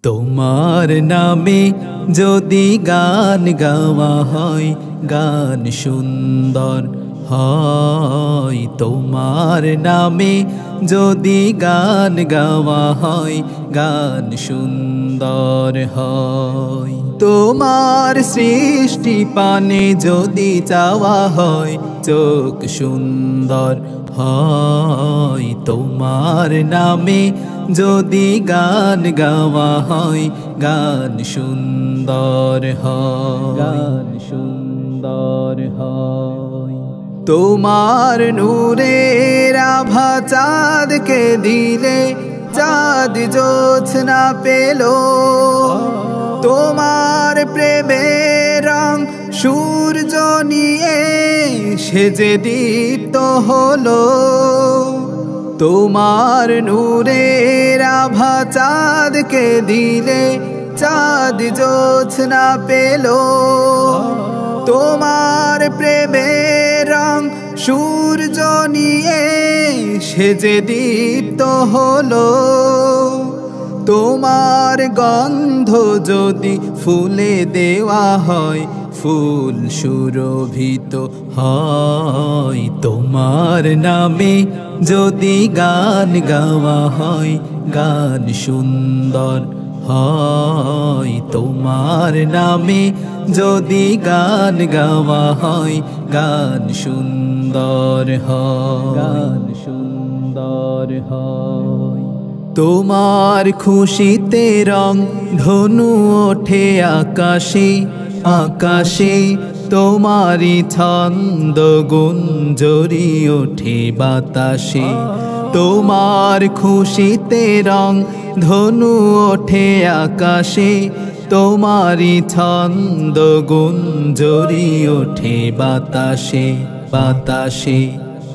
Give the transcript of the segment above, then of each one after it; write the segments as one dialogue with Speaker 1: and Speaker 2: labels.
Speaker 1: তোমার নামে যদি গান গাওয়া হয় গান সুন্দর হয়। তোমার নামে যদি গান গাওয়া হয় গান সুন্দর হয়। তোমার সৃষ্টি পানে যদি চাওয়া হয় চোখ সুন্দর হয়। তোমার নামে যদি গান গাওয়া হয় গান সুন্দর হয়, গান সুন্দর হয়। তোমার নূরের আভা চাঁদকে দিলে চাঁদ জোছনা পেল। তোমার প্রেমের রং সূর্য নিয়ে সেজে দীপ্ত হলো। তোমার নূরের আভা চাঁদকে দিলে চাঁদ জোছনা পেল। তোমার প্রেমের রং সূর্য নিয়ে সেজে দীপ্ত হলো। তোমার গন্ধ যদি ফুলে দেওয়া হয় ফুল সুরভিত হয়। তোমার নামে যদি গান গাওয়া হয় গান সুন্দর হয়। তোমার নামে যদি গান গাওয়া হয় গান সুন্দর হয়, গান সুন্দর হয়। তোমার খুশিতে রং ধনু ওঠে আকাশে আকাশে। তোমারি ছন্দ গুঞ্জরি ওঠে বাতাসে। তোমার খুশিতে রং ধনু ওঠে আকাশে। তোমারি ছন্দ গুঞ্জরি ওঠে বাতাসে বাতাসে।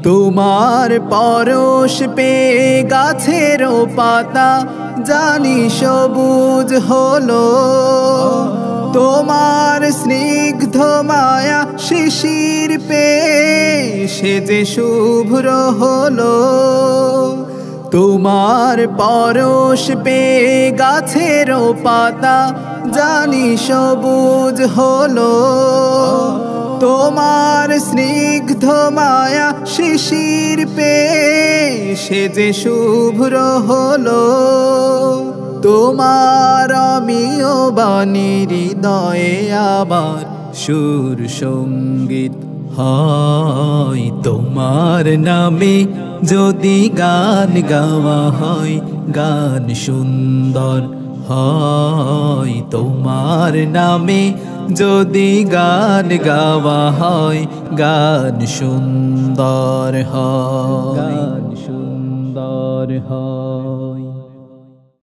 Speaker 1: তোমার পরশ পেয়ে গাছেরও পাতা জানি সবুজ হলো। তোমার স্নিগ্ধ মায়া শিশির পেয়ে সেজে শুভ্র হলো। তোমার পরশ পেয়ে গাছেরও পাতা জানি সবুজ হলো। তোমার স্নিগ্ধ মায়া শিশির পেয়ে সেজে শুভ্র হলো। তোমার অমিয় বাণী হৃদয়ে আবার সুর সঙ্গীত হয়। তোমার নামে যদি গান গাওয়া হয় গান সুন্দর হয়। তোমার নামে যদি গান গাওয়া হয় গান সুন্দর হয়, গান সুন্দর হয়।